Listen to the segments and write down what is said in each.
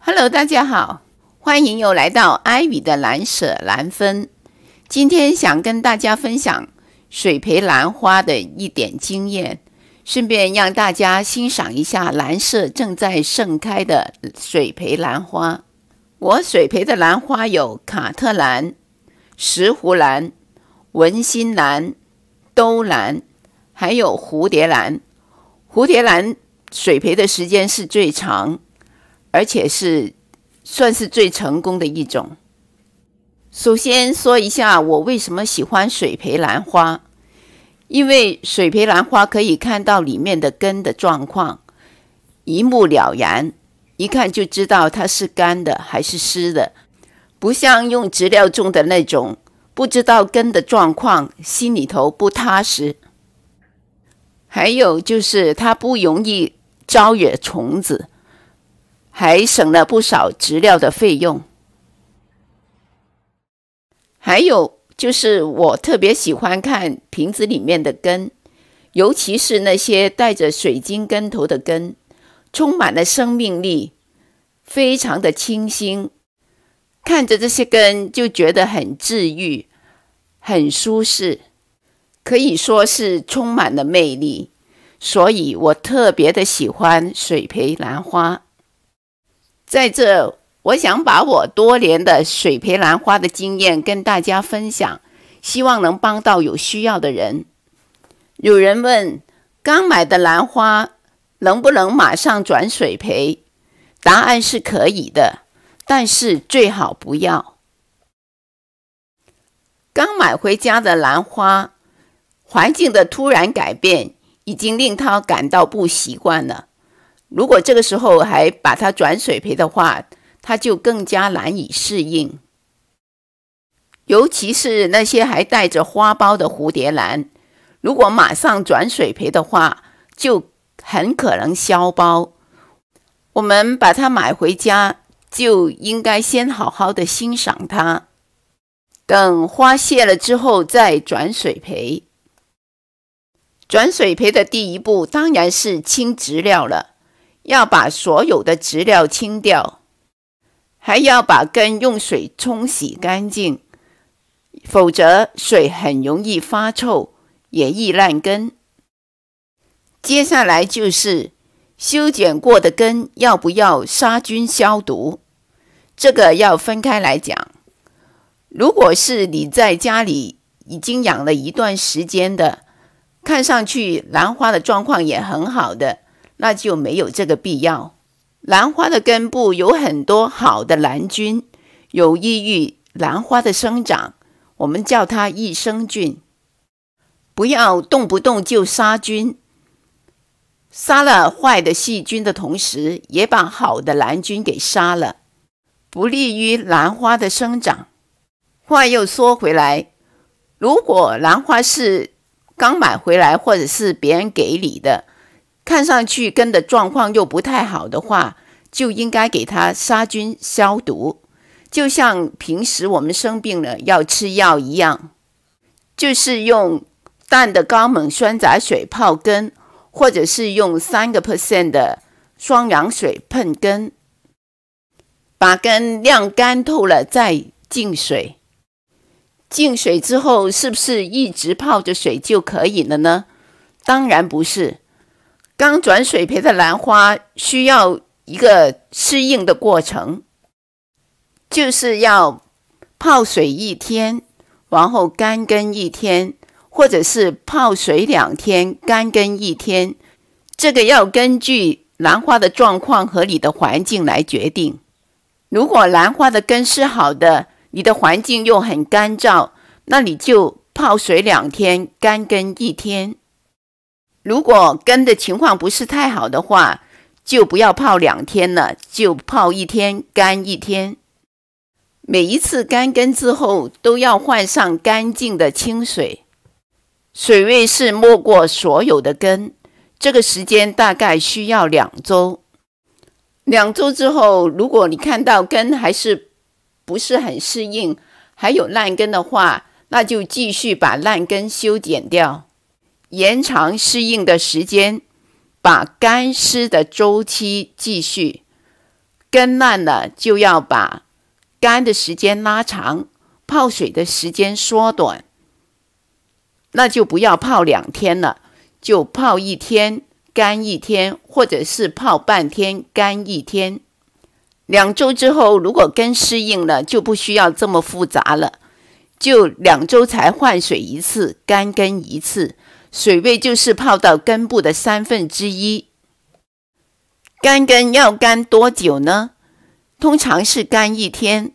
Hello， 大家好，欢迎又来到 Ivy 的蓝舍蓝分。今天想跟大家分享水培兰花的一点经验，顺便让大家欣赏一下蓝舍正在盛开的水培兰花。我水培的兰花有卡特兰、石斛兰、文心兰、兜兰，还有蝴蝶兰。蝴蝶兰水培的时间是最长，而且算是最成功的一种。首先说一下我为什么喜欢水培兰花，因为水培兰花可以看到里面的根的状况，一目了然，一看就知道它是干的还是湿的，不像用植料种的那种，不知道根的状况，心里头不踏实。还有就是它不容易招惹虫子，还省了不少植料的费用。还有就是我特别喜欢看瓶子里面的根，尤其是那些带着水晶根头的根，充满了生命力，非常的清新。看着这些根就觉得很治愈，很舒适，可以说是充满了魅力。所以我特别的喜欢水培兰花。在这，我想把我多年的水培兰花的经验跟大家分享，希望能帮到有需要的人。有人问，刚买的兰花能不能马上转水培？答案是可以的，但是最好不要。刚买回家的兰花，环境的突然改变已经令他感到不习惯了。如果这个时候还把它转水培的话，它就更加难以适应。尤其是那些还带着花苞的蝴蝶兰，如果马上转水培的话，就很可能消苞。我们把它买回家，就应该先好好的欣赏它，等花谢了之后再转水培。转水培的第一步当然是清植料了，要把所有的植料清掉，还要把根用水冲洗干净，否则水很容易发臭，也易烂根。接下来就是修剪过的根要不要杀菌消毒，这个要分开来讲。如果是你在家里已经养了一段时间的，看上去兰花的状况也很好的，那就没有这个必要。兰花的根部有很多好的兰菌，有益于兰花的生长，我们叫它益生菌。不要动不动就杀菌，杀了坏的细菌的同时，也把好的兰菌给杀了，不利于兰花的生长。话又说回来，如果兰花是刚买回来或者是别人给你的，看上去根的状况又不太好的话，就应该给它杀菌消毒，就像平时我们生病了要吃药一样，就是用淡的高锰酸杂水泡根，或者是用3% 的双氧水喷根，把根晾干透了再浸水。浸水之后是不是一直泡着水就可以了呢？当然不是。刚转水培的兰花需要一个适应的过程，就是要泡水1天，然后干根1天，或者是泡水2天，干根1天。这个要根据兰花的状况和你的环境来决定。如果兰花的根是好的，你的环境又很干燥，那你就泡水2天，干根1天。如果根的情况不是太好的话，就不要泡2天了，就泡1天，干1天。每一次干根之后，都要换上干净的清水，水位是没过所有的根。这个时间大概需要2周。2周之后，如果你看到根还是不是很适应，还有烂根的话，那就继续把烂根修剪掉，延长适应的时间，把干湿的周期继续。根烂了就要把干的时间拉长，泡水的时间缩短。那就不要泡2天了，就泡1天干1天，或者是泡半天干1天。2周之后，如果根适应了，就不需要这么复杂了，就2周才换水1次，干根1次，水位就是泡到根部的1/3。干根要干多久呢？通常是干1天，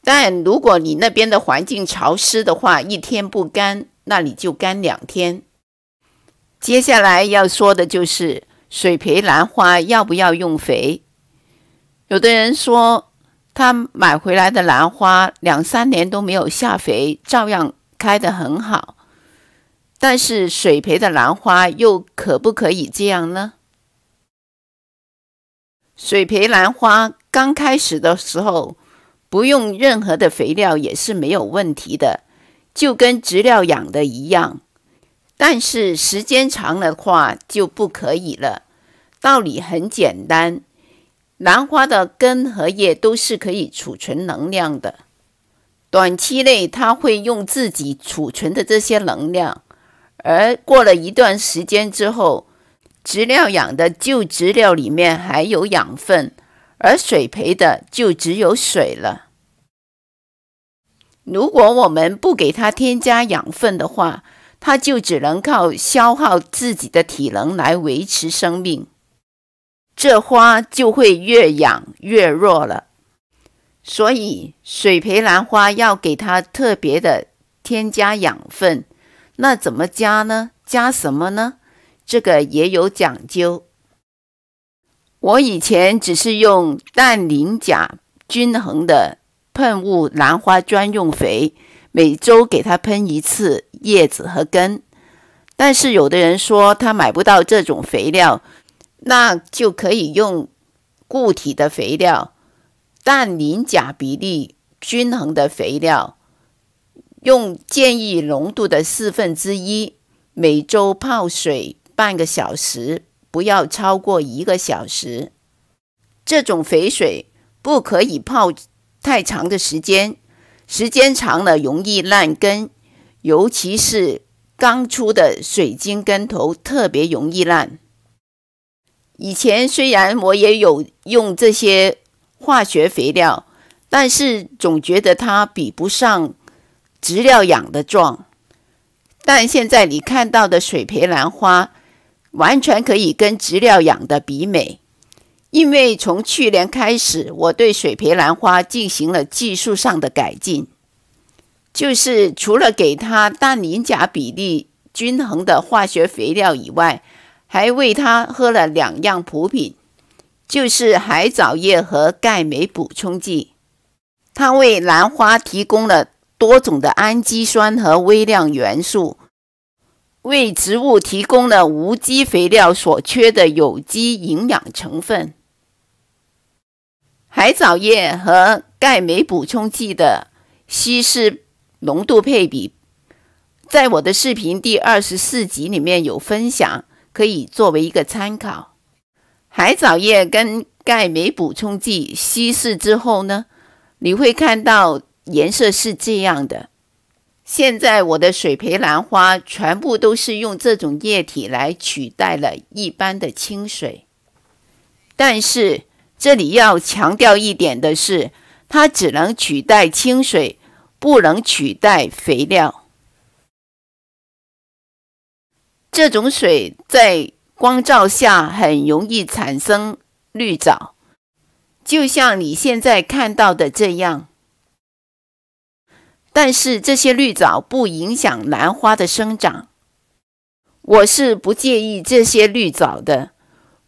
但如果你那边的环境潮湿的话，1天不干，那你就干2天。接下来要说的就是水培兰花要不要用肥。有的人说他买回来的兰花2、3年都没有下肥，照样开得很好。但是水培的兰花又可不可以这样呢？水培兰花刚开始的时候不用任何的肥料也是没有问题的，就跟植料养的一样。但是时间长的话就不可以了。道理很简单，兰花的根和叶都是可以储存能量的，短期内它会用自己储存的这些能量，而过了一段时间之后，植料养的旧植料里面还有养分，而水培的就只有水了。如果我们不给它添加养分的话，它就只能靠消耗自己的体能来维持生命，这花就会越养越弱了。所以水培兰花要给它特别的添加养分，那怎么加呢？加什么呢？这个也有讲究。我以前只是用氮磷钾均衡的喷雾兰花专用肥，每周给它喷1次叶子和根。但是有的人说他买不到这种肥料，那就可以用固体的肥料，氮磷钾比例均衡的肥料，用建议浓度的1/4，每周泡水半个小时，不要超过1个小时。这种肥水不可以泡太长的时间，时间长了容易烂根，尤其是刚出的水晶根头特别容易烂。以前虽然我也有用这些化学肥料，但是总觉得它比不上植料养的壮。但现在你看到的水培兰花完全可以跟植料养的比美。因为从去年开始，我对水培兰花进行了技术上的改进，就是除了给它氮磷钾比例均衡的化学肥料以外，还喂它喝了2样补品，就是海藻叶和钙镁补充剂。它为兰花提供了多种的氨基酸和微量元素，为植物提供了无机肥料所缺的有机营养成分。海藻叶和钙镁补充剂的稀释浓度配比，在我的视频第24集里面有分享，可以作为一个参考。海藻叶跟钙镁补充剂稀释之后呢，你会看到颜色是这样的。现在我的水培兰花全部都是用这种液体来取代了一般的清水。但是这里要强调一点的是，它只能取代清水，不能取代肥料。这种水在光照下很容易产生绿藻，就像你现在看到的这样。但是这些绿藻不影响兰花的生长，我是不介意这些绿藻的。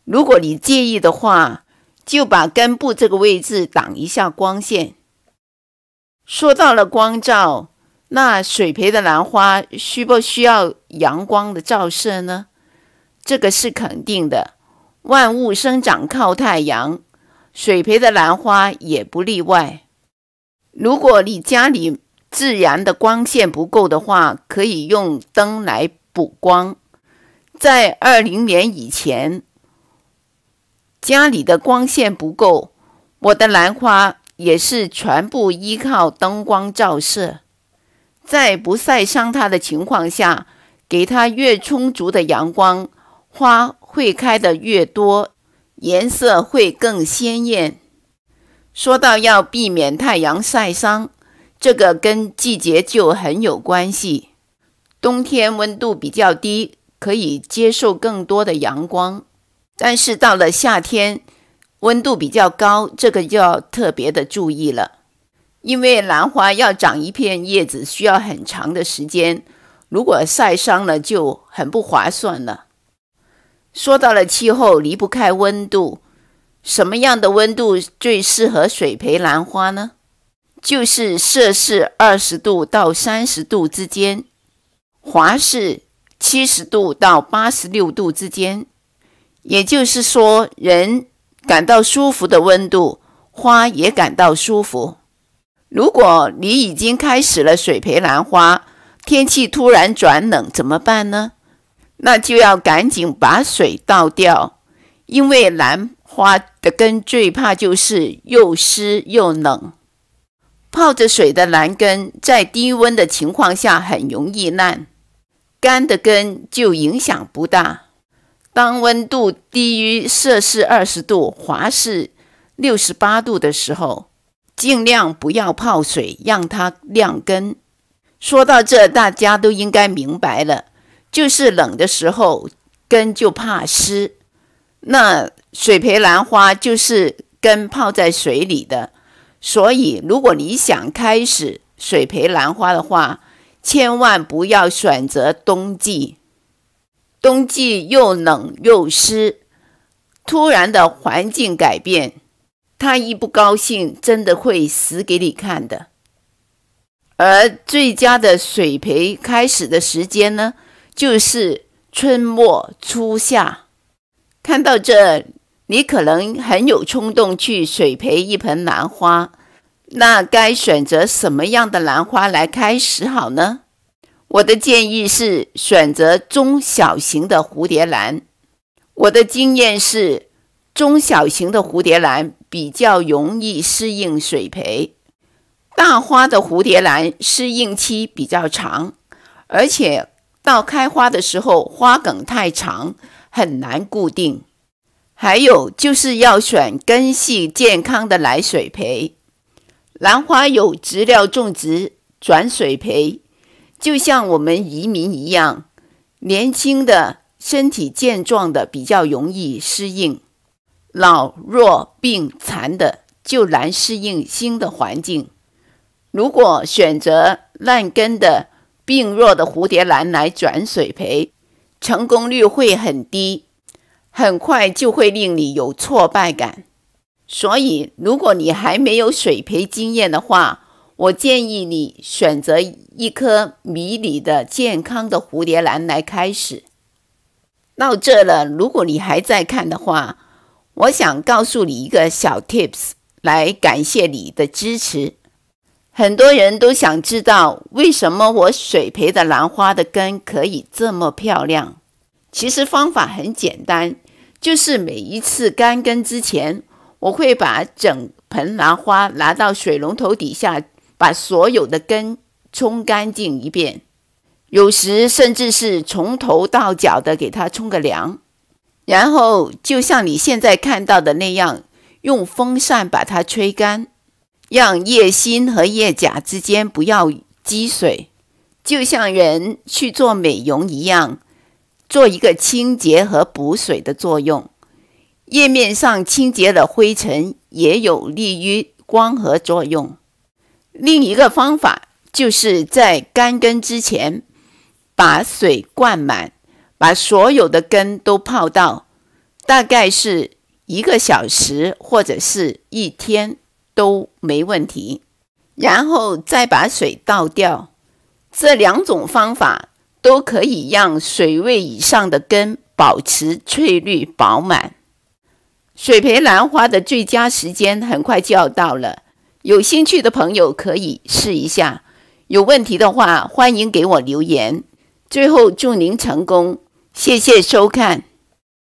如果你介意的话，就把根部这个位置挡一下光线。说到了光照，那水培的兰花需不需要阳光的照射呢？这个是肯定的，万物生长靠太阳，水培的兰花也不例外。如果你家里自然的光线不够的话，可以用灯来补光。在20年以前，家里的光线不够，我的兰花也是全部依靠灯光照射，在不晒伤它的情况下，给它越充足的阳光，花会开得越多，颜色会更鲜艳。说到要避免太阳晒伤，这个跟季节就很有关系。冬天温度比较低，可以接受更多的阳光，但是到了夏天，温度比较高，这个就要特别的注意了。因为兰花要长一片叶子需要很长的时间，如果晒伤了就很不划算了。说到了气候，离不开温度。什么样的温度最适合水培兰花呢？就是摄氏20度到30度之间，华氏70度到86度之间。也就是说，人感到舒服的温度，花也感到舒服。如果你已经开始了水培兰花，天气突然转冷怎么办呢？那就要赶紧把水倒掉，因为兰花的根最怕就是又湿又冷。泡着水的兰根在低温的情况下很容易烂，干的根就影响不大。当温度低于摄氏20度、华氏68度的时候，尽量不要泡水，让它晾根。说到这，大家都应该明白了，就是冷的时候根就怕湿。那水培兰花就是根泡在水里的，所以如果你想开始水培兰花的话，千万不要选择冬季。冬季又冷又湿，突然的环境改变，它一不高兴，真的会死给你看的。而最佳的水培开始的时间呢，就是春末初夏。看到这，你可能很有冲动去水培一盆兰花，那该选择什么样的兰花来开始好呢？我的建议是选择中小型的蝴蝶兰。我的经验是，中小型的蝴蝶兰比较容易适应水培，大花的蝴蝶兰适应期比较长，而且到开花的时候花梗太长，很难固定。还有就是要选根系健康的来水培。兰花有植料种植转水培，就像我们移民一样，年轻的身体健壮的比较容易适应，老弱病残的就难适应新的环境。如果选择烂根的病弱的蝴蝶兰来转水培，成功率会很低，很快就会令你有挫败感。所以如果你还没有水培经验的话，我建议你选择一颗迷你的健康的蝴蝶兰来开始。到这了，如果你还在看的话，我想告诉你一个小 tips 来感谢你的支持。很多人都想知道为什么我水培的兰花的根可以这么漂亮。其实方法很简单，就是每一次干根之前，我会把整盆兰花拿到水龙头底下，把所有的根冲干净一遍，有时甚至是从头到脚的给它冲个凉，然后就像你现在看到的那样，用风扇把它吹干，让叶心和叶甲之间不要积水，就像人去做美容一样，做一个清洁和补水的作用。叶面上清洁了灰尘，也有利于光合作用。另一个方法就是在干根之前把水灌满，把所有的根都泡到，大概是1个小时或者是1天都没问题，然后再把水倒掉。这2种方法都可以让水位以上的根保持翠绿饱满。水培兰花的最佳时间很快就要到了，有兴趣的朋友可以试一下，有问题的话欢迎给我留言。最后祝您成功，谢谢收看。